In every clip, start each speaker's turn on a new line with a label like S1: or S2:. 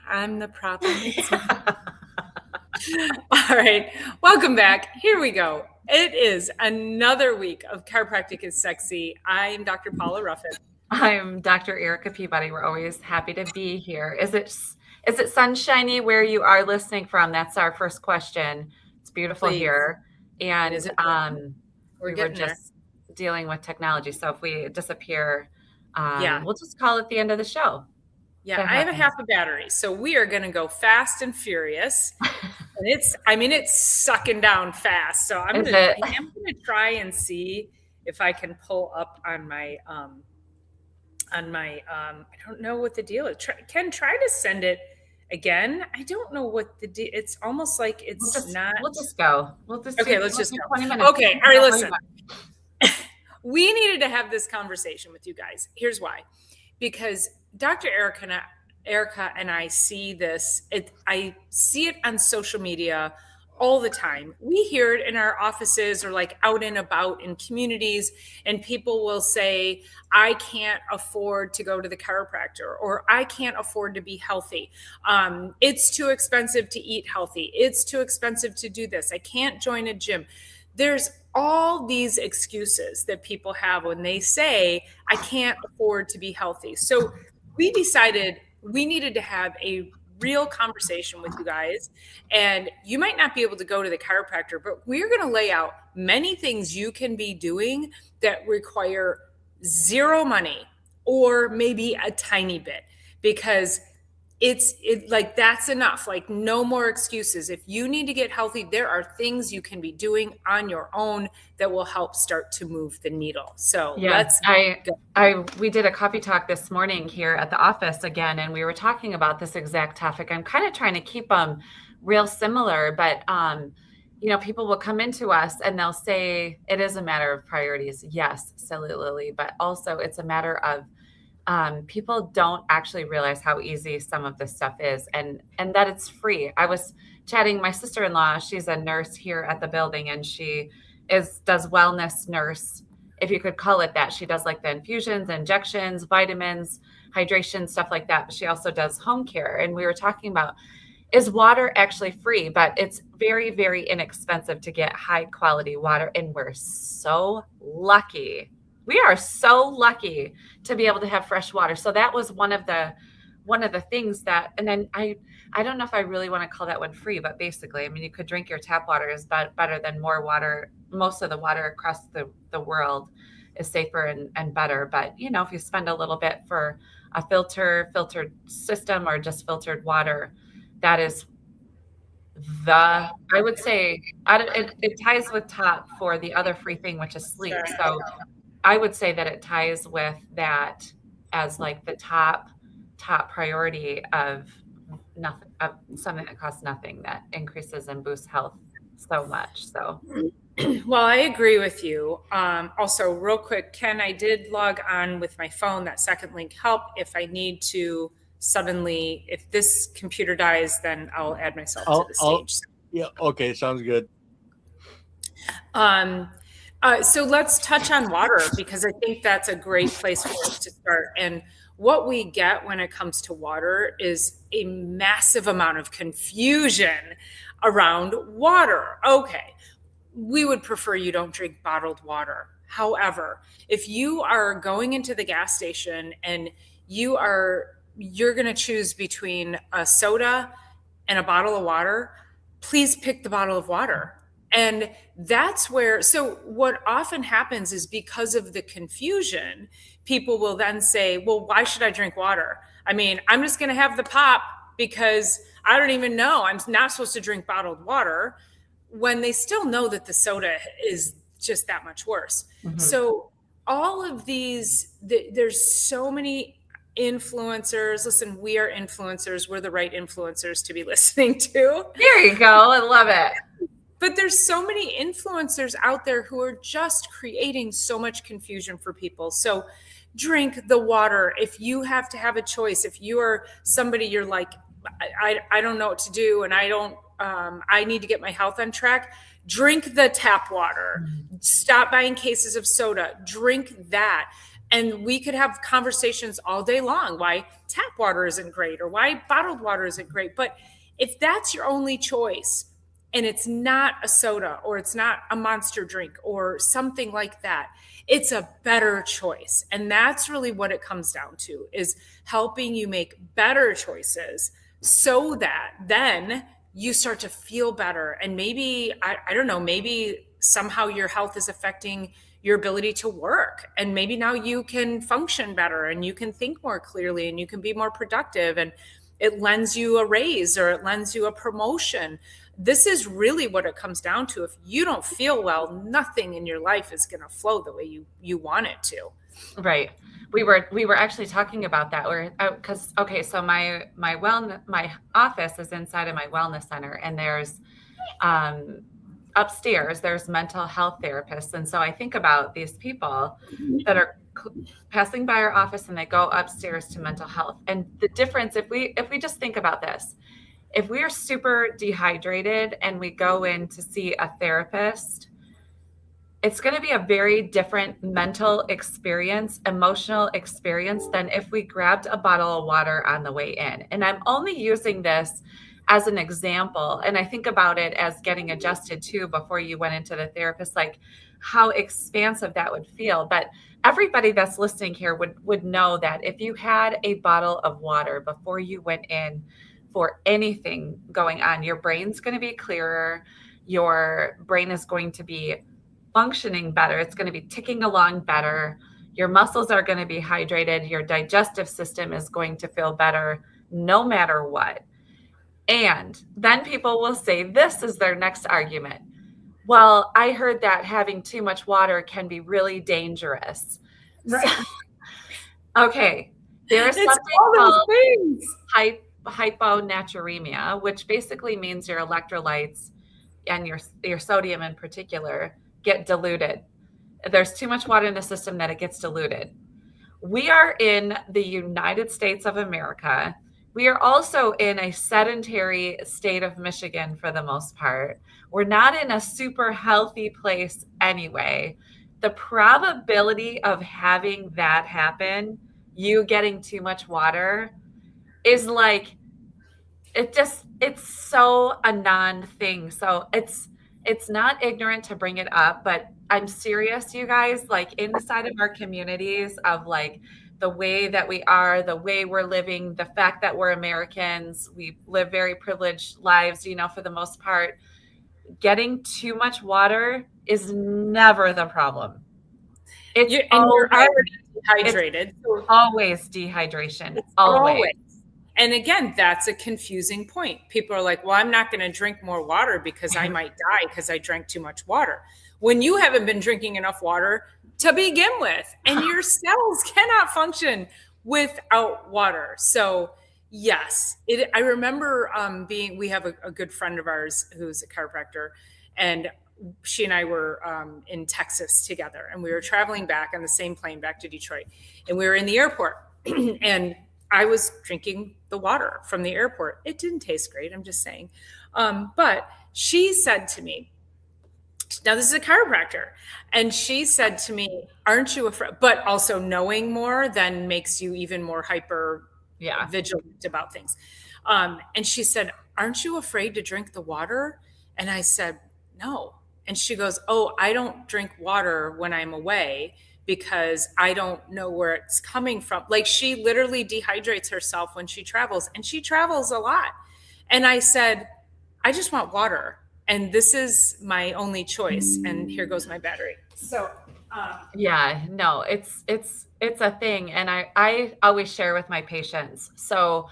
S1: I'm the problem. It's me. All right. Welcome back. Here we go. It is another week of Chiropractic is Sexy. I'm Dr. Paula Ruffin.
S2: I'm Dr. Erica Peabody. We're always happy to be here. Is it sunshiny where you are listening from? That's our first question. It's beautiful
S1: Please.
S2: here. And
S1: Is it?
S2: we were
S1: getting there.
S2: just dealing with technology. So if we disappear,
S1: Yeah.
S2: we'll just call it the end of the show.
S1: Yeah,
S2: That
S1: I have a
S2: happens.
S1: half a battery. So we are going to go fast and furious. And it's sucking down fast. So I'm
S2: Is
S1: gonna
S2: it?
S1: try and see if I can pull up on my I don't know what the deal is. Ken, try to send it again. I don't know what the deal. It's almost like it's not.
S2: We'll just go. We'll just
S1: Okay,
S2: do
S1: let's just
S2: 20
S1: go.
S2: minutes.
S1: Okay, all right, listen. We needed to have this conversation with you guys. Here's why. Because Dr. Erica and I see this. I see it on social media all the time. We hear it in our offices or like out and about in communities, and people will say, I can't afford to go to the chiropractor, or I can't afford to be healthy. It's too expensive to eat healthy. It's too expensive to do this. I can't join a gym. There's all these excuses that people have when they say, I can't afford to be healthy. So we decided we needed to have a real conversation with you guys. And you might not be able to go to the chiropractor, but we're going to lay out many things you can be doing that require zero money or maybe a tiny bit, because it's like that's enough. Like, no more excuses. If you need to get healthy, there are things you can be doing on your own that will help start to move the needle. So let's go.
S2: We did a coffee talk this morning here at the office again, and we were talking about this exact topic. I'm kind of trying to keep them real similar, but people will come into us and they'll say it is a matter of priorities. Yes, silly Lily, but also it's a matter of people don't actually realize how easy some of this stuff is, and that it's free. I was chatting, my sister-in-law, she's a nurse here at the building, and she does wellness nurse, if you could call it that. She does like the infusions, injections, vitamins, hydration, stuff like that. But she also does home care. And we were talking about, is water actually free? But it's very, very inexpensive to get high quality water. And we're so lucky. We are so lucky to be able to have fresh water. So that was one of the things that, and then I don't know if I really want to call that one free, but basically, I mean, you could drink your tap water is better than more water. Most of the water across the world is safer and better. But, if you spend a little bit for a filtered system or just filtered water, that is I would say, it ties with top for the other free thing, which is sleep. So I would say that it ties with that as like the top priority of nothing, of something that costs nothing, that increases and boosts health so much. So,
S1: well, I agree with you. Also, real quick, Ken, I did log on with my phone. That second link helped. If I need to suddenly, if this computer dies, then I'll add myself to the stage.
S3: Yeah. Okay. Sounds good.
S1: So let's touch on water, because I think that's a great place for us to start. And what we get when it comes to water is a massive amount of confusion around water. Okay, we would prefer you don't drink bottled water. However, if you are going into the gas station and you're going to choose between a soda and a bottle of water, please pick the bottle of water. And that's where, so what often happens is, because of the confusion, people will then say, well, why should I drink water? I mean, I'm just going to have the pop because I don't even know. I'm not supposed to drink bottled water, when they still know that the soda is just that much worse. Mm-hmm. So all of these, there's so many influencers. Listen, we are influencers. We're the right influencers to be listening to.
S2: There you go. I love it.
S1: But there's so many influencers out there who are just creating so much confusion for people. So drink the water. If you have to have a choice, if you are somebody, you're like, I don't know what to do, and I need to get my health on track, drink the tap water. Stop buying cases of soda. Drink that. And we could have conversations all day long why tap water isn't great or why bottled water isn't great. But if that's your only choice and it's not a soda or it's not a Monster drink or something like that, it's a better choice. And that's really what it comes down to, is helping you make better choices so that then you start to feel better. And maybe, I don't know, maybe somehow your health is affecting your ability to work. And maybe now you can function better and you can think more clearly and you can be more productive, and it lends you a raise or it lends you a promotion. This is really what it comes down to. If you don't feel well, nothing in your life is going to flow the way you want it to.
S2: Right. We were actually talking about that, because so my office is inside of my wellness center, and there's upstairs there's mental health therapists. And so I think about these people that are passing by our office and they go upstairs to mental health. And the difference, if we just think about this, if we are super dehydrated and we go in to see a therapist, it's going to be a very different mental experience, emotional experience than if we grabbed a bottle of water on the way in. And I'm only using this as an example. And I think about it as getting adjusted too before you went into the therapist, like how expansive that would feel. But everybody that's listening here would know that if you had a bottle of water before you went in for anything going on, your brain's going to be clearer. Your brain is going to be functioning better. It's going to be ticking along better. Your muscles are going to be hydrated. Your digestive system is going to feel better no matter what. And then people will say, this is their next argument. Well, I heard that having too much water can be really dangerous.
S1: Right.
S2: So, okay. There is something called hyponatremia, which basically means your electrolytes and your sodium in particular get diluted. There's too much water in the system that it gets diluted. We are in the United States of America. We are also in a sedentary state of Michigan for the most part. We're not in a super healthy place anyway. The probability of having that happen, you getting too much water, is like, it's so a non-thing. So it's not ignorant to bring it up, but I'm serious, you guys, like inside of our communities of like the way that we are, the way we're living, the fact that we're Americans, we live very privileged lives, for the most part. Getting too much water is never the problem. You're
S1: already dehydrated.
S2: It's always dehydration. Always.
S1: And again, that's a confusing point. People are like, well, I'm not going to drink more water because I might die because I drank too much water. When you haven't been drinking enough water to begin with, and your cells cannot function without water. So yes, I remember we have a good friend of ours who's a chiropractor, and she and I were in Texas together, and we were traveling back on the same plane back to Detroit, and we were in the airport and I was drinking the water from the airport. It didn't taste great, I'm just saying. But she said to me, now this is a chiropractor, and she said to me, aren't you afraid? But also knowing more then makes you even more hyper vigilant about things. And she said, aren't you afraid to drink the water? And I said, no. And she goes, oh, I don't drink water when I'm away because I don't know where it's coming from. Like, she literally dehydrates herself when she travels, and she travels a lot. And I said, I just want water, and this is my only choice. And here goes my battery. So
S2: it's a thing. And I always share with my patients. So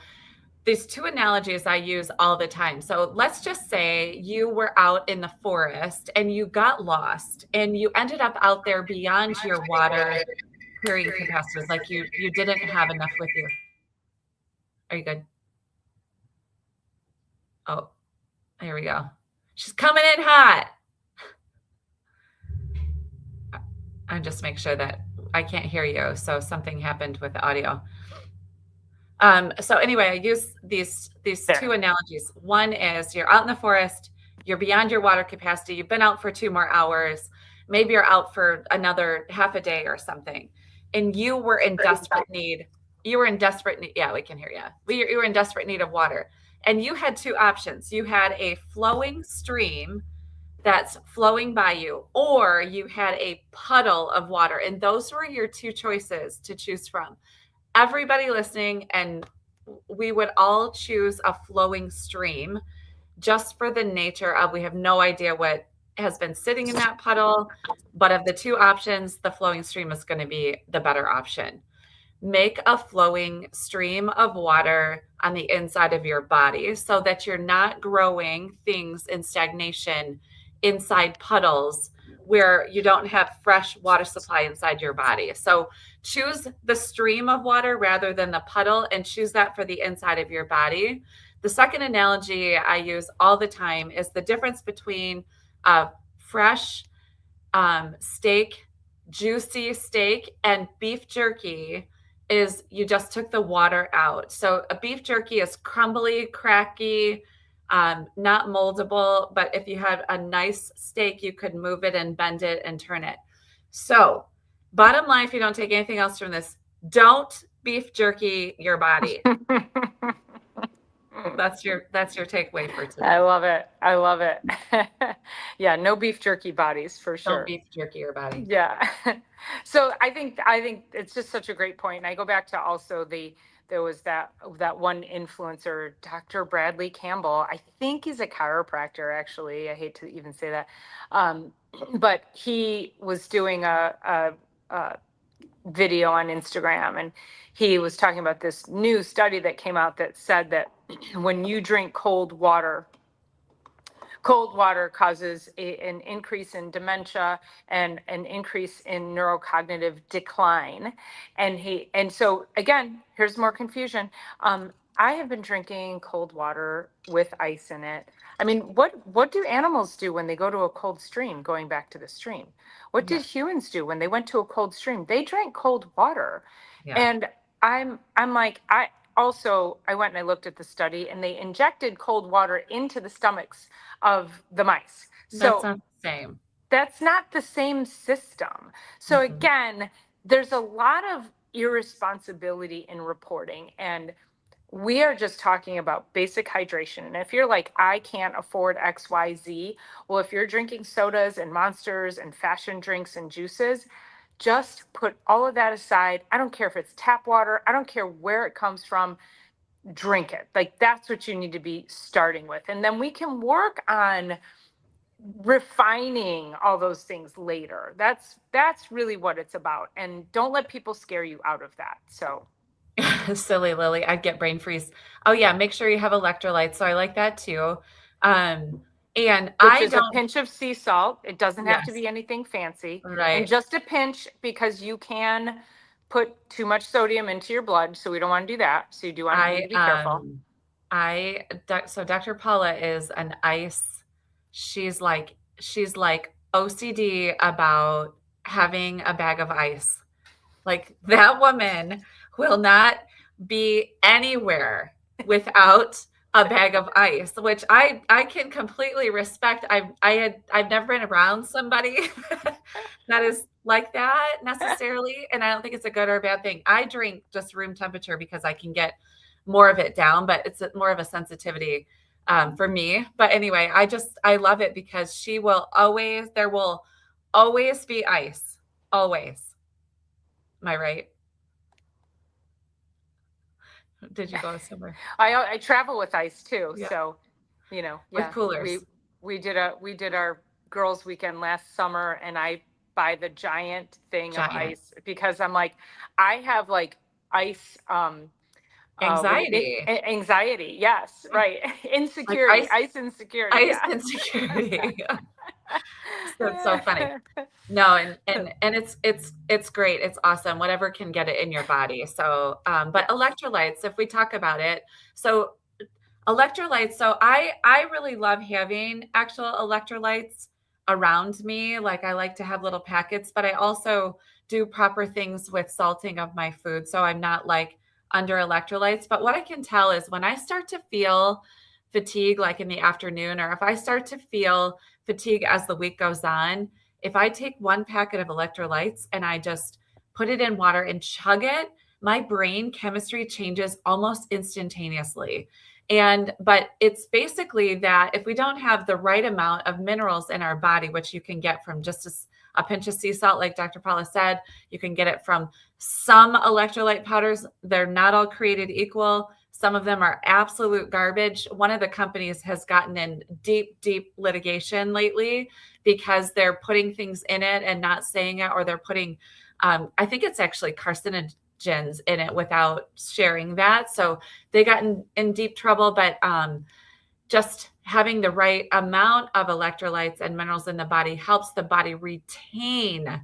S2: these two analogies I use all the time. So let's just say you were out in the forest and you got lost and you ended up out there beyond your water carrying capacities. Like you didn't have enough with you. Are you good? Oh, there we go. She's coming in hot. I just make sure that I can't hear you. So something happened with the audio. So anyway, I use these two analogies. One is you're out in the forest, you're beyond your water capacity. You've been out for 2 more hours. Maybe you're out for another half a day or something. and you were in desperate need. You were in desperate need. Yeah, we can hear you. You were in desperate need of water. And you had two options. You had a flowing stream that's flowing by you, or you had a puddle of water. And those were your two choices to choose from. Everybody listening, and we would all choose a flowing stream just for the nature of we have no idea what has been sitting in that puddle. But of the two options, the flowing stream is going to be the better option. Make a flowing stream of water on the inside of your body so that you're not growing things in stagnation inside puddles where you don't have fresh water supply inside your body. So choose the stream of water rather than the puddle, and choose that for the inside of your body. The second analogy I use all the time is the difference between a fresh steak, juicy steak, and beef jerky is you just took the water out. So a beef jerky is crumbly, cracky, not moldable, but if you had a nice steak, you could move it and bend it and turn it. So bottom line, if you don't take anything else from this, don't beef jerky your body. That's your takeaway for today.
S4: I love it. I love it. Yeah, no beef jerky bodies for sure.
S2: Don't beef jerky your body.
S4: Yeah. So I think it's just such a great point. And I go back to also there was that one influencer, Dr. Bradley Campbell. I think he's a chiropractor, actually. I hate to even say that. But he was doing a video on Instagram, and he was talking about this new study that came out that said that when you drink cold water causes an increase in dementia and an increase in neurocognitive decline. And so again, here's more confusion. I have been drinking cold water with ice in it. I mean, what do animals do when they go to a cold stream, going back to the stream? What did humans do when they went to a cold stream? They drank cold water. Yeah. And I'm like, I went and I looked at the study, and they injected cold water into the stomachs of the mice. So
S2: that's not the same.
S4: That's not the same system. So again, there's a lot of irresponsibility in reporting, and we are just talking about basic hydration. And if you're like, I can't afford X, Y, Z, well, if you're drinking sodas and Monsters and fashion drinks and juices, just put all of that aside. I don't care if it's tap water. I don't care where it comes from. Drink it. Like, that's what you need to be starting with. And then we can work on refining all those things later. That's really what it's about. And don't let people scare you out of that. So
S2: silly Lily, I'd get brain freeze. Oh yeah, make sure you have electrolytes. So I like that too. And
S4: which is a pinch of sea salt. It doesn't have to be anything fancy.
S2: Right.
S4: And just a pinch, because you can put too much sodium into your blood. So we don't want to do that. So you do want to be careful.
S2: So Dr. Paula is an ice. She's like OCD about having a bag of ice. Like, that woman will not be anywhere without a bag of ice, which I can completely respect. I've never been around somebody that is like that necessarily, and I don't think it's a good or a bad thing. I drink just room temperature because I can get more of it down, but it's more of a sensitivity for me. But anyway, I love it because there will always be ice, always. Am I right? Did you go somewhere?
S4: I travel with ice too.
S2: Yeah.
S4: So,
S2: with coolers.
S4: We did our girls' weekend last summer, and I buy the giant thing of ice because I'm like, I have like ice
S2: anxiety.
S4: Anxiety, yes, right. Insecurity, like ice insecurity.
S2: Ice insecurity. So it's so funny. No, and it's great. It's awesome. Whatever can get it in your body. So, but electrolytes, if we talk about it, so electrolytes. So I really love having actual electrolytes around me. Like, I like to have little packets, but I also do proper things with salting of my food. So I'm not like under electrolytes. But what I can tell is when I start to feel fatigue, like in the afternoon, or if I start to feel fatigue as the week goes on, if I take one packet of electrolytes and I just put it in water and chug it, my brain chemistry changes almost instantaneously. But it's basically that if we don't have the right amount of minerals in our body, which you can get from just a pinch of sea salt, like Dr. Paula said, you can get it from some electrolyte powders. They're not all created equal. Some of them are absolute garbage. One of the companies has gotten in deep, deep litigation lately because they're putting things in it and not saying it, or they're putting, I think it's actually carcinogens in it without sharing that. So they got in deep trouble, but just having the right amount of electrolytes and minerals in the body helps the body retain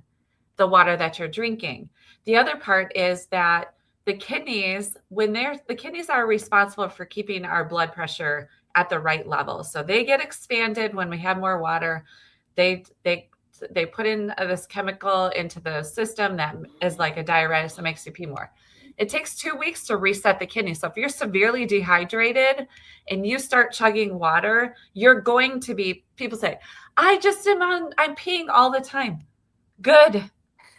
S2: the water that you're drinking. The other part is that the kidneys, the kidneys are responsible for keeping our blood pressure at the right level. So they get expanded when we have more water. They put in this chemical into the system that is like a diuretic that makes you pee more. It takes 2 weeks to reset the kidney. So if you're severely dehydrated and you start chugging water, you're going to be, people say, I'm peeing all the time. Good.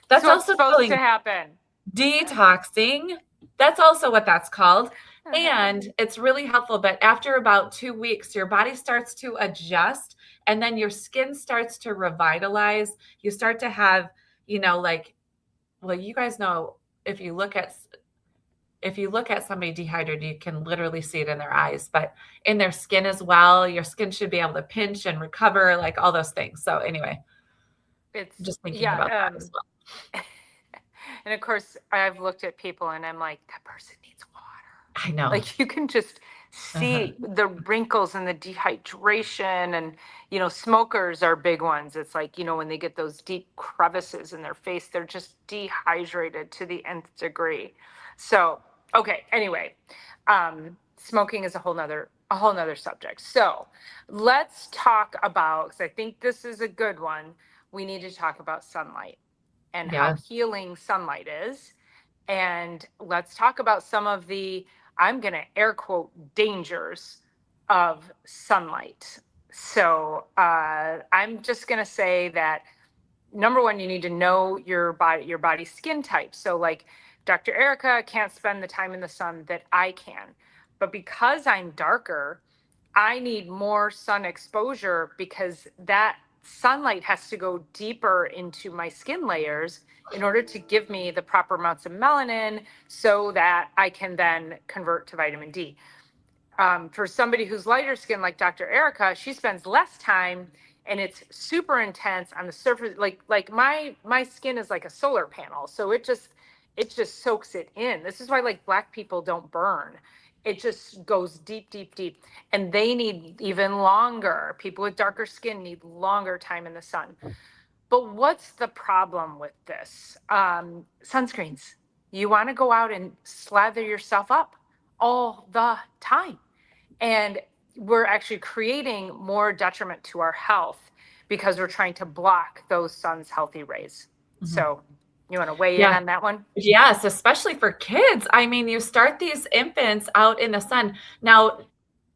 S2: That's
S4: so
S2: also
S4: supposed to happen.
S2: Detoxing. That's also what that's called. And it's really helpful. But after about 2 weeks, your body starts to adjust, and then your skin starts to revitalize. You start to have, you guys know, if you look at somebody dehydrated, you can literally see it in their eyes, but in their skin as well. Your skin should be able to pinch and recover, like all those things. So anyway,
S4: It's
S2: just thinking about that as well.
S4: And of course, I've looked at people and I'm like, that person needs water.
S2: I know.
S4: Like you can just see the wrinkles and the dehydration, and smokers are big ones. It's like, when they get those deep crevices in their face, they're just dehydrated to the nth degree. So, okay, anyway, smoking is a whole nother subject. So let's talk about, because I think this is a good one. We need to talk about sunlight and how healing sunlight is. And let's talk about some of the, I'm going to air quote, dangers of sunlight. So I'm just going to say that, number one, you need to know your body's skin type. So like Dr. Erica can't spend the time in the sun that I can. But because I'm darker, I need more sun exposure because that sunlight has to go deeper into my skin layers in order to give me the proper amounts of melanin so that I can then convert to vitamin D. For somebody who's lighter skin like Dr. Erica, she spends less time and it's super intense on the surface. Like my skin is like a solar panel. So it just soaks it in. This is why like Black people don't burn. It just goes deep, deep, deep. And they need even longer. People with darker skin need longer time in the sun. But what's the problem with this? Sunscreens. You want to go out and slather yourself up all the time. And we're actually creating more detriment to our health because we're trying to block those sun's healthy rays. So you want to weigh in on that one?
S2: Yes, especially for kids. I mean, you start these infants out in the sun. Now,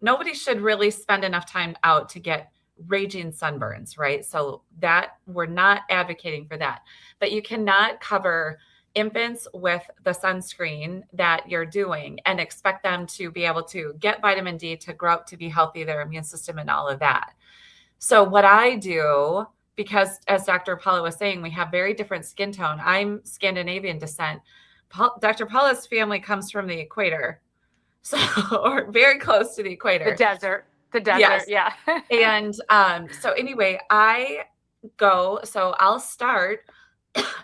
S2: nobody should really spend enough time out to get raging sunburns, right? So that we're not advocating for that. But you cannot cover infants with the sunscreen that you're doing and expect them to be able to get vitamin D to grow up to be healthy, their immune system and all of that. So what I do, because as Dr. Paula was saying, we have very different skin tone. I'm Scandinavian descent. Dr. Paula's family comes from the equator, so or very close to the equator.
S4: The desert,
S2: Yes.
S4: yeah.
S2: And so anyway, so I'll start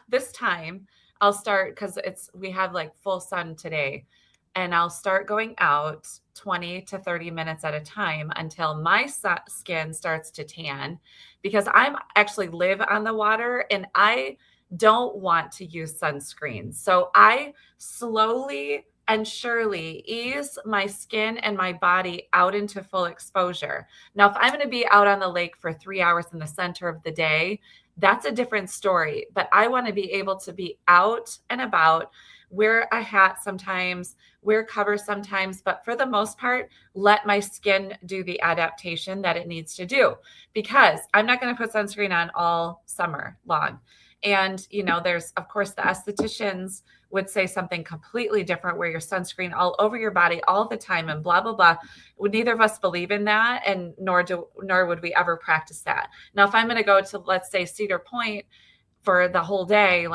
S2: this time. I'll start because we have like full sun today, and I'll start going out 20 to 30 minutes at a time until my skin starts to tan, because I'm actually live on the water and I don't want to use sunscreen. So I slowly and surely ease my skin and my body out into full exposure. Now, if I'm going to be out on the lake for 3 hours in the center of the day, that's a different story. But I want to be able to be out and about, wear a hat sometimes, wear cover sometimes, but for the most part, let my skin do the adaptation that it needs to do, because I'm not going to put sunscreen on all summer long. And, there's, of course, the estheticians would say something completely different where your sunscreen all over your body all the time and blah, blah, blah. Neither of us believe in that. And nor would we ever practice that. Now, if I'm going to go to, let's say, Cedar Point for the whole day,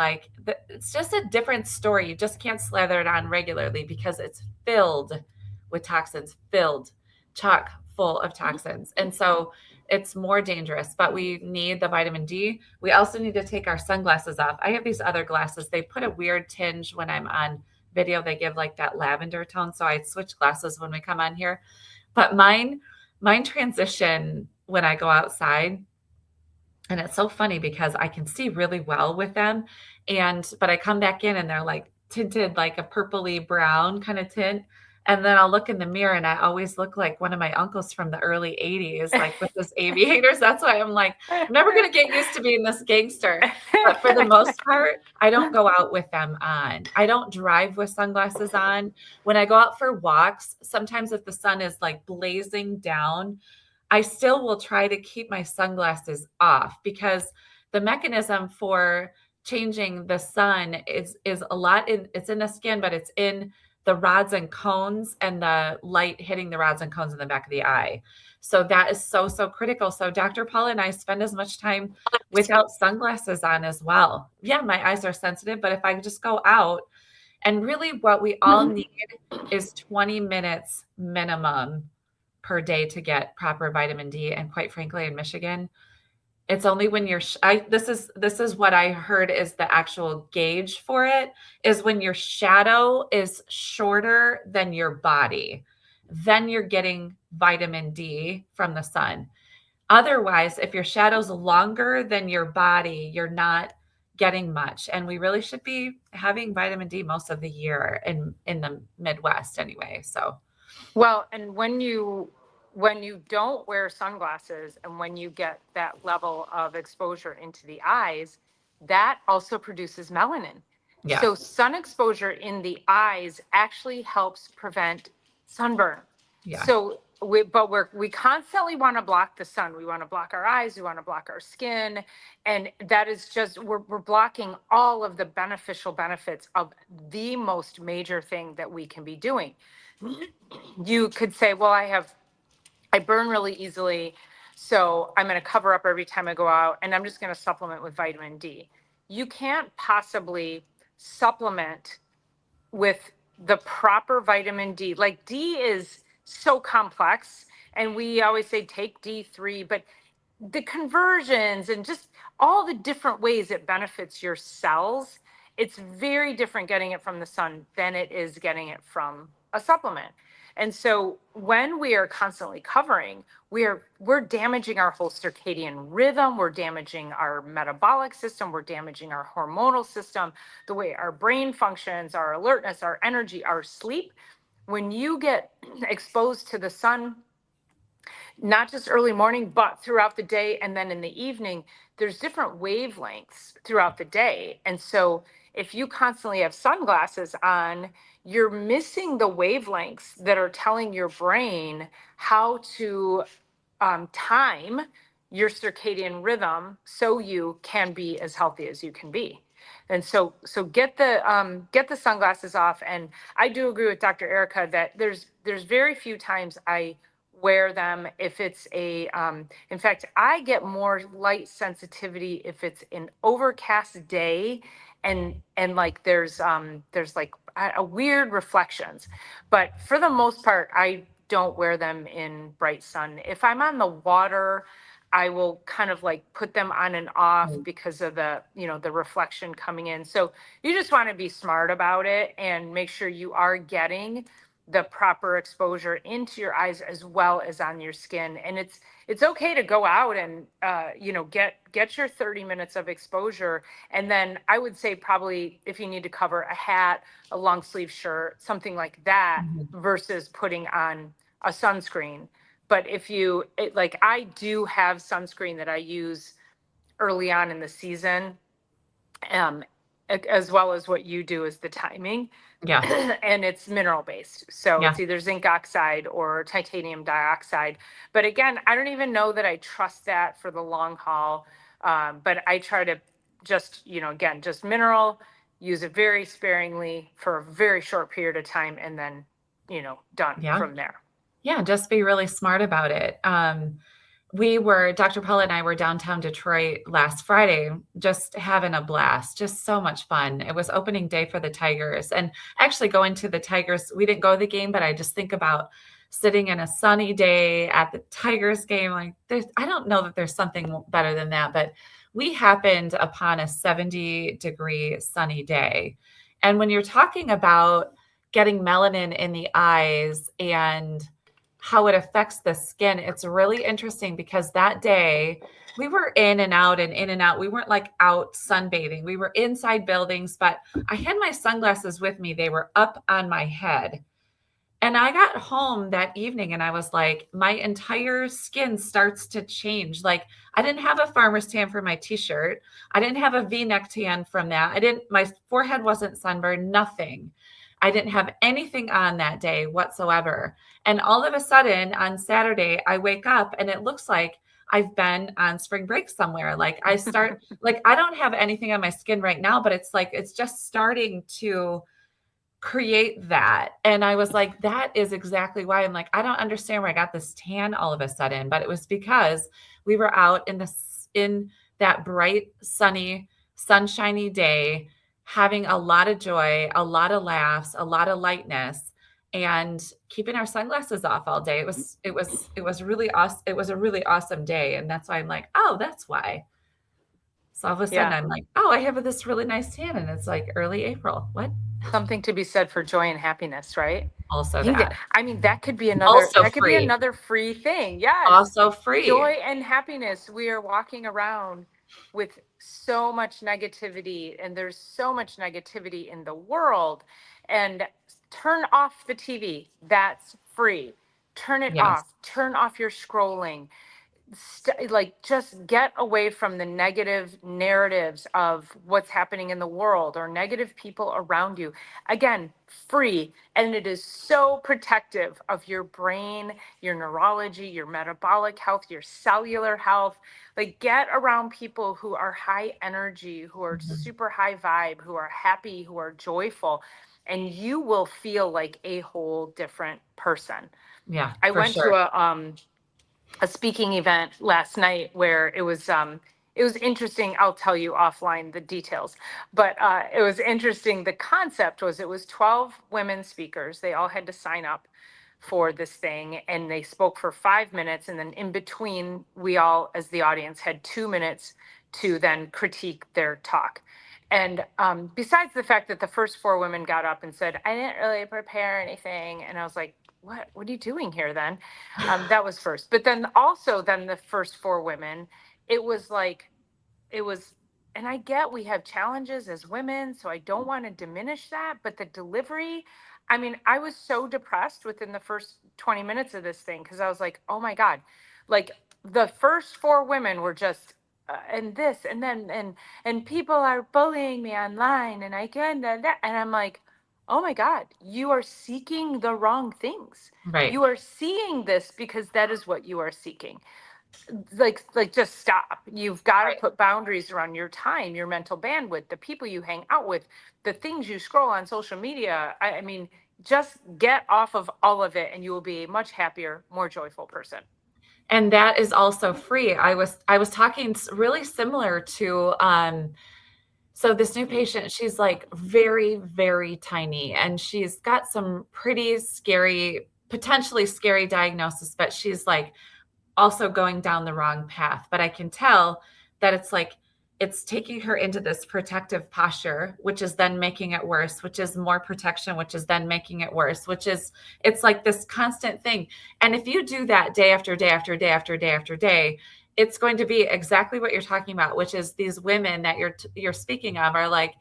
S2: it's just a different story. You just can't slather it on regularly because it's filled with toxins, chock full of toxins. And so it's more dangerous, but we need the vitamin D. We also need to take our sunglasses off. I have these other glasses. They put a weird tinge when I'm on video. They give like that lavender tone. So I switch glasses when we come on here. But mine transition when I go outside. And it's so funny because I can see really well with them. But I come back in and they're like tinted like a purpley brown kind of tint. And then I'll look in the mirror and I always look like one of my uncles from the early 80s, like with his aviators. That's why I'm like, I'm never going to get used to being this gangster. But for the most part, I don't go out with them on. I don't drive with sunglasses on. When I go out for walks, sometimes if the sun is like blazing down, I still will try to keep my sunglasses off because the mechanism for changing the sun is a lot it's in the skin, but it's in the rods and cones and the light hitting the rods and cones in the back of the eye. So that is so, so critical. So Dr. Paula and I spend as much time without sunglasses on as well. Yeah, my eyes are sensitive, but if I just go out, and really what we all need is 20 minutes minimum per day to get proper vitamin D. And quite frankly, in Michigan, it's only when this is what I heard is the actual gauge for it, is when your shadow is shorter than your body, then you're getting vitamin D from the sun. Otherwise, if your shadow's longer than your body, you're not getting much. And we really should be having vitamin D most of the year in the Midwest anyway. So,
S4: well, and when you don't wear sunglasses and when you get that level of exposure into the eyes, that also produces melanin.
S2: yeah.
S4: So sun exposure in the eyes actually helps prevent sunburn.
S2: Yeah.
S4: So we constantly want to block the sun. We want to block our eyes. We want to block our skin. And that is just, we're blocking all of the beneficial benefits of the most major thing that we can be doing. You could say, well, I burn really easily, so I'm going to cover up every time I go out, and I'm just going to supplement with vitamin D. You can't possibly supplement with the proper vitamin D. Like D is so complex, and we always say take D3, but the conversions and just all the different ways it benefits your cells, it's very different getting it from the sun than it is getting it from a supplement. And so when we are constantly covering, we're damaging our whole circadian rhythm, we're damaging our metabolic system, we're damaging our hormonal system, the way our brain functions, our alertness, our energy, our sleep. When you get exposed to the sun, not just early morning, but throughout the day and then in the evening, there's different wavelengths throughout the day. And so if you constantly have sunglasses on, you're missing the wavelengths that are telling your brain how to time your circadian rhythm so you can be as healthy as you can be. And so get the sunglasses off. And I do agree with Dr. Erica that there's very few times I wear them if it's in fact, I get more light sensitivity if it's an overcast day and like there's like a weird reflections. But for the most part, I don't wear them in bright sun. If I'm on the water, I will kind of like put them on and off because of the reflection coming in. So you just want to be smart about it and make sure you are getting the proper exposure into your eyes as well as on your skin. And it's okay to go out and get your 30 minutes of exposure. And then I would say probably if you need to cover a hat, a long sleeve shirt, something like that, versus putting on a sunscreen. But I do have sunscreen that I use early on in the season, as well as what you do is the timing.
S2: Yeah.
S4: And it's mineral based. So
S2: Yeah.
S4: it's either zinc oxide or titanium dioxide. But again, I don't even know that I trust that for the long haul. But I try to just, again, just mineral, use it very sparingly for a very short period of time, and then, done
S2: Yeah.
S4: from there.
S2: Yeah, just be really smart about it. Dr. Paula and I were downtown Detroit last Friday, just having a blast, just so much fun. It was opening day for the Tigers, and actually going to the Tigers, we didn't go to the game, but I just think about sitting in a sunny day at the Tigers game. Like, I don't know that there's something better than that, but we happened upon a 70-degree sunny day. And when you're talking about getting melanin in the eyes and how it affects the skin, it's really interesting because that day we were in and out and in and out. We weren't like out sunbathing. We were inside buildings, but I had my sunglasses with me. They were up on my head. And I got home that evening and I was like, my entire skin starts to change. Like, I didn't have a farmer's tan for my t-shirt. I didn't have a V-neck tan from that. My forehead wasn't sunburned, nothing. I didn't have anything on that day whatsoever. And all of a sudden on Saturday, I wake up and it looks like I've been on spring break somewhere. Like, I start, like, I don't have anything on my skin right now, but it's like, it's just starting to create that. And I was like, that is exactly why. I'm like, I don't understand where I got this tan all of a sudden, but it was because we were out in that bright, sunny, sunshiny day, having a lot of joy, a lot of laughs, a lot of lightness, and keeping our sunglasses off all day. It was really awesome. It was a really awesome day. And that's why I'm like, oh, that's why. So all of a sudden I'm like, oh, I have this really nice tan. And it's like early April. What?
S4: Something to be said for joy and happiness, right?
S2: Also
S4: that could be
S2: Also
S4: could be
S2: free.
S4: another free thing. Yes.
S2: Also free.
S4: Joy and happiness. We are walking around with so much negativity, and there's so much negativity in the world. And turn off the TV. That's free. Turn it
S2: Yes.
S4: off. Turn off your scrolling. Just get away from the negative narratives of what's happening in the world or negative people around you. Again, free. And it is so protective of your brain, your neurology, your metabolic health, your cellular health. Like, get around people who are high energy, who are super high vibe, who are happy, who are joyful, and you will feel like a whole different person.
S2: Yeah.
S4: I went to a speaking event last night where it was interesting. I'll tell you offline the details, but it was interesting. The concept was, it was 12 women speakers. They all had to sign up for this thing, and they spoke for 5 minutes. And then in between, we all, as the audience, had 2 minutes to then critique their talk. And besides the fact that the first 4 women got up and said, I didn't really prepare anything. And I was like, what are you doing here then? That was first. But then also the first 4 women, it was, and I get we have challenges as women, so I don't want to diminish that. But the delivery, I mean, I was so depressed within the first 20 minutes of this thing, because I was like, oh my God, like the first 4 women were just, and this, and then, and people are bullying me online, and I can, and I'm like, oh my God, you are seeking the wrong things.
S2: Right.
S4: You are seeing this because that is what you are seeking. Like just stop. You've got to put boundaries around your time, your mental bandwidth, the people you hang out with, the things you scroll on social media. I mean, just get off of all of it and you will be a much happier, more joyful person.
S2: And that is also free. I was talking really similar to, so this new patient, she's like very, very tiny, and she's got some pretty scary, potentially scary diagnosis, but she's like also going down the wrong path. But I can tell that it's taking her into this protective posture, which is then making it worse, which is more protection, which is then making it worse, it's like this constant thing. And if you do that day after day after day after day after day, it's going to be exactly what you're talking about, which is these women that you're speaking of are like,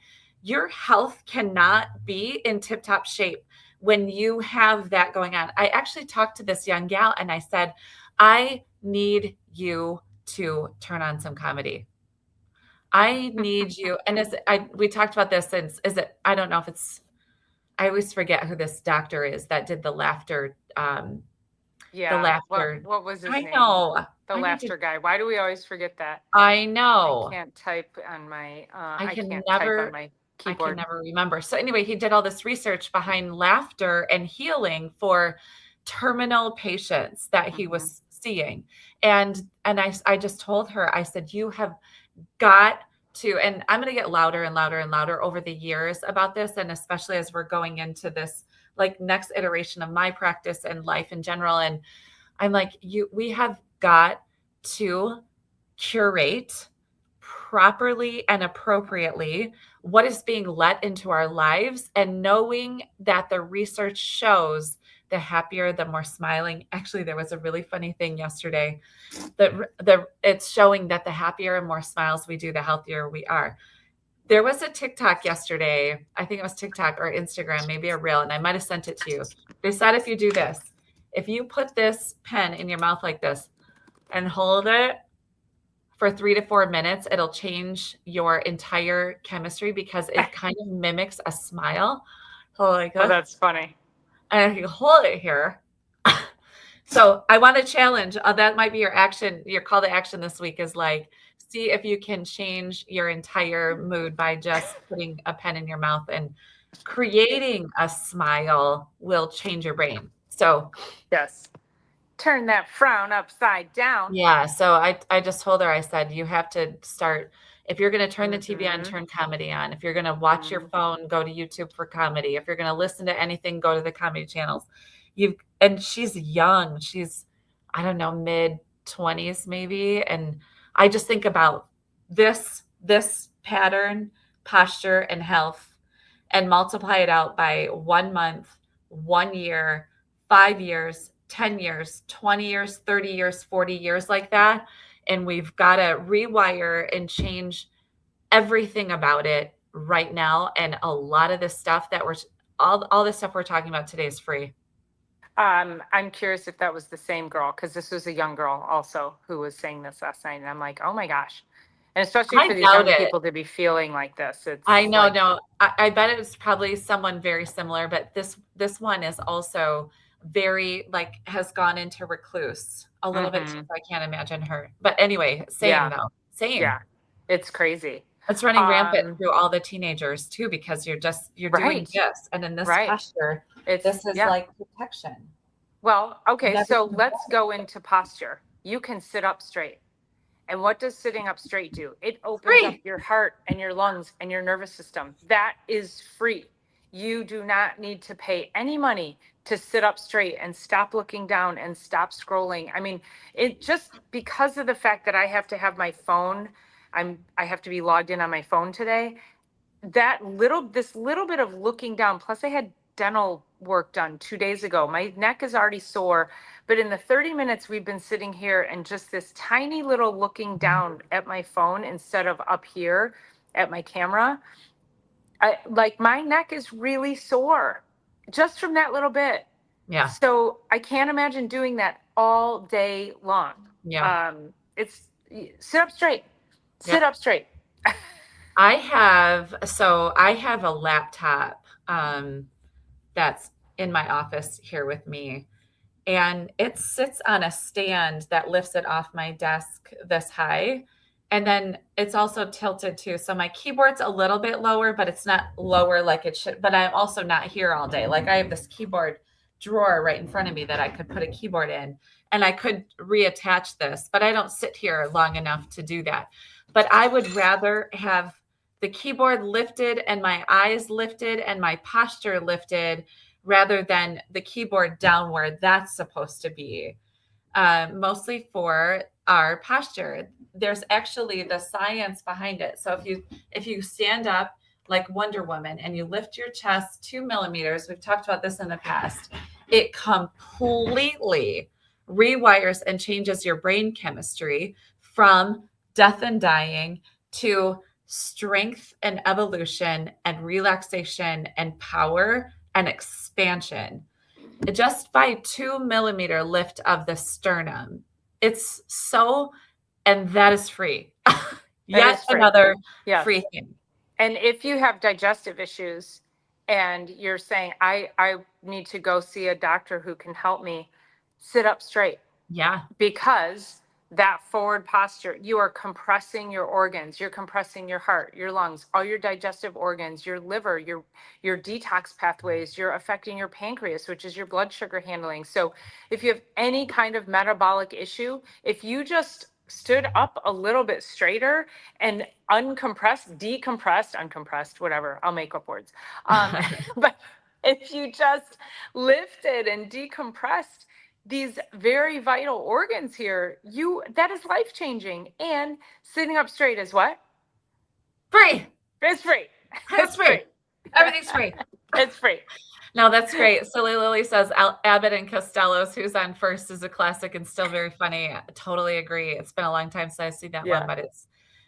S2: your health cannot be in tip-top shape when you have that going on. I actually talked to this young gal and I said, I need you to turn on some comedy. I need you. And we talked about this since, I don't know if I always forget who this doctor is that did the laughter
S4: Yeah.
S2: laughter.
S4: What was his
S2: I
S4: name?
S2: know.
S4: The
S2: I need
S4: laughter
S2: to,
S4: guy. Why do we always forget that?
S2: I
S4: I
S2: know.
S4: can't type on my
S2: I
S4: I
S2: can
S4: can't type on
S2: never,
S4: my
S2: I can
S4: keyboard.
S2: never remember. So anyway, he did all this research behind laughter and healing for terminal patients that he was seeing. And I just told her, I said, you have got to, and I'm going to get louder and louder and louder over the years about this. And especially as we're going into this like next iteration of my practice and life in general. And I'm like, we have got to curate properly and appropriately what is being let into our lives, and knowing that the research shows the happier, the more smiling. Actually, there was a really funny thing yesterday that it's showing that the happier and more smiles we do, the healthier we are. There was a TikTok yesterday. I think it was TikTok or Instagram, maybe a reel, and I might have sent it to you. They said if you do this, if you put this pen in your mouth like this and hold it for 3 to 4 minutes, it'll change your entire chemistry because it kind of mimics a smile. So like
S4: Oh, that's funny.
S2: and if you hold it here. So I want to challenge, that might be your action, your call to action this week is like, see if you can change your entire mood by just putting a pen in your mouth, and creating a smile will change your brain. So
S4: Yes. Turn that frown upside down.
S2: yeah, so I just told her, I said, you have to start, if you're going to turn the TV on, turn comedy on. If you're going to watch your phone, go to YouTube for comedy. If you're going to listen to anything, go to the comedy channels. And she's young. She's, I don't know, mid 20s maybe. And I just think about this pattern, posture, and health, and multiply it out by 1 month, 1 year, 5 years, 10 years, 20 years, 30 years, 40 years, like that. And we've got to rewire and change everything about it right now. And a lot of this stuff that all this stuff we're talking about today is free.
S4: I'm curious if that was the same girl, because this was a young girl also who was saying this last night, and I'm like, oh my gosh. And especially
S2: I
S4: for these
S2: doubt
S4: young
S2: it.
S4: people to be feeling like this. It's
S2: I know,
S4: like,
S2: no, I bet it's probably someone very similar, but this one is also very, like, has gone into recluse a little bit too. I can't imagine her. But anyway, same though. Same.
S4: Yeah, it's crazy.
S2: It's running rampant through all the teenagers too, because you're doing
S4: Right.
S2: this. And in this
S4: Right.
S2: posture,
S4: It's
S2: this is like protection.
S4: Well, okay,
S2: Never
S4: so
S2: been
S4: let's go into posture. You can sit up straight. And what does sitting up straight do? It opens up
S2: Free.
S4: your heart and your lungs and your nervous system. That is free. You do not need to pay any money to sit up straight and stop looking down and stop scrolling. I mean, it just because of the fact that I have to have my phone, I have to be logged in on my phone today. This little bit of looking down, plus I had dental work done 2 days ago. My neck is already sore, but in the 30 minutes we've been sitting here and just this tiny little looking down at my phone instead of up here at my camera, like my neck is really sore just from that little bit.
S2: Yeah.
S4: So I can't imagine doing that all day long.
S2: Yeah.
S4: It's sit up straight. Sit up straight.
S2: I have a laptop that's in my office here with me, and it sits on a stand that lifts it off my desk this high. And then it's also tilted too. So my keyboard's a little bit lower, but it's not lower like it should. But I'm also not here all day. Like I have this keyboard drawer right in front of me that I could put a keyboard in, and I could reattach this, but I don't sit here long enough to do that. But I would rather have the keyboard lifted and my eyes lifted and my posture lifted rather than the keyboard down where that's supposed to be, mostly for our posture. There's actually the science behind it. So if you stand up like Wonder Woman and you lift your chest 2 millimeters, we've talked about this in the past, it completely rewires and changes your brain chemistry from death and dying to strength and evolution and relaxation and power and expansion, just by 2 millimeter lift of the sternum. It's so, and that is free. Yet
S4: is free.
S2: another
S4: Yes.
S2: free thing.
S4: And if you have digestive issues and you're saying, I need to go see a doctor who can help me, sit up straight.
S2: Yeah.
S4: Because that forward posture, you are compressing your organs, you're compressing your heart, your lungs, all your digestive organs, your liver, your detox pathways, you're affecting your pancreas, which is your blood sugar handling. So if you have any kind of metabolic issue, if you just stood up a little bit straighter and uncompressed, whatever, I'll make up words. But if you just lifted and decompressed these very vital organs here, that is life changing. And sitting up straight is what?
S2: Free.
S4: It's free.
S2: It's free. Everything's free.
S4: It's free.
S2: No, that's great. Silly Lily says Abbott and Costello's Who's on First is a classic and still very funny. I totally agree. It's been a long time since I've seen that one, but it's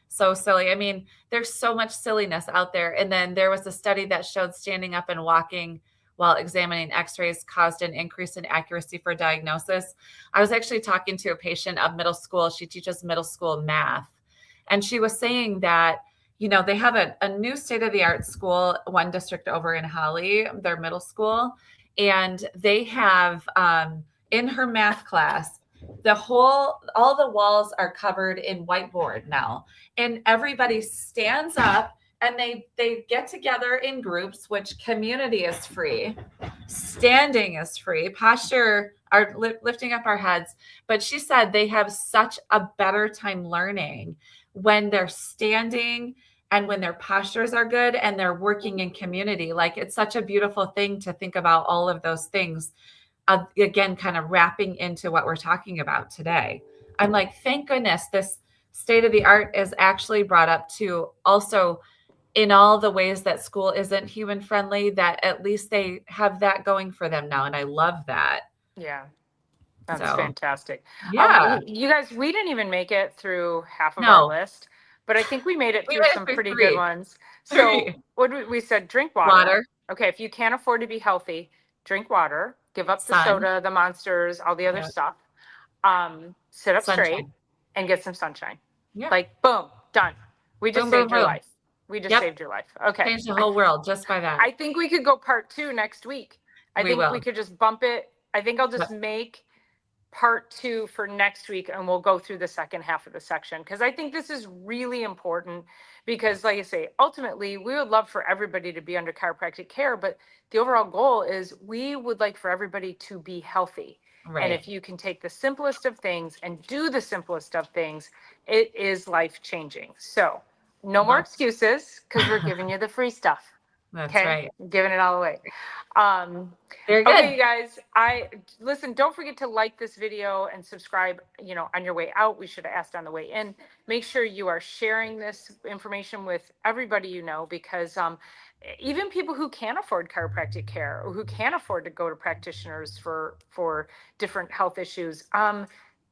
S2: so silly. I mean, there's so much silliness out there. And then there was a study that showed standing up and walking while examining x-rays caused an increase in accuracy for diagnosis. I was actually talking to a patient of middle school. She teaches middle school math. And she was saying that, you know, they have a new state-of-the-art school, one district over in Holly, their middle school. And they have, in her math class, all the walls are covered in whiteboard now. And everybody stands up and they get together in groups, which community is free. Standing is free. Posture, lifting up our heads. But she said they have such a better time learning when they're standing and when their postures are good and they're working in community. Like, it's such a beautiful thing to think about all of those things. Again, kind of wrapping into what we're talking about today. I'm like, thank goodness this state of the art is actually brought up to also in all the ways that school isn't human friendly, that at least they have that going for them now. And I love that.
S4: Yeah. That's fantastic.
S2: Yeah.
S4: You guys, we didn't even make it through half of our list, but I think we made it through some pretty good ones. So what we said, drink water. Okay. If you can't afford to be healthy, drink water, give up the soda, the monsters, all the other stuff. Sit up straight and get some sunshine. Yeah. Like, boom, done. We just saved your life. We just saved your life. Okay.
S2: Changed the whole world just by that.
S4: I think we could go part 2 next week. I think we could just bump it. I think I'll just make part 2 for next week and we'll go through the second half of the section. Because I think this is really important because, like I say, ultimately we would love for everybody to be under chiropractic care, but the overall goal is we would like for everybody to be healthy. Right. And if you can take the simplest of things and do the simplest of things, it is life changing. So no more excuses because we're giving you the free stuff.
S2: That's right.
S4: Giving it all away.
S2: Very good.
S4: Okay, you guys, listen, don't forget to like this video and subscribe, on your way out. We should have asked on the way in. Make sure you are sharing this information with everybody you know, because even people who can't afford chiropractic care or who can't afford to go to practitioners for different health issues,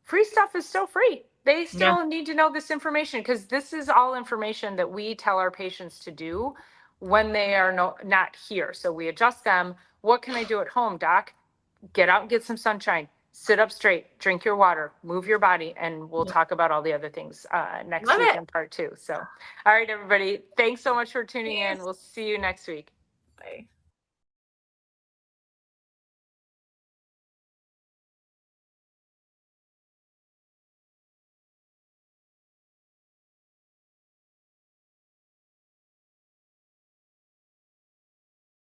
S4: free stuff is still free. They still need to know this information because this is all information that we tell our patients to do when they are not here. So we adjust them. What can I do at home, doc? Get out and get some sunshine. Sit up straight. Drink your water. Move your body. And we'll talk about all the other things next week in part 2. So, all right, everybody. Thanks so much for tuning in. We'll see you next week.
S2: Bye.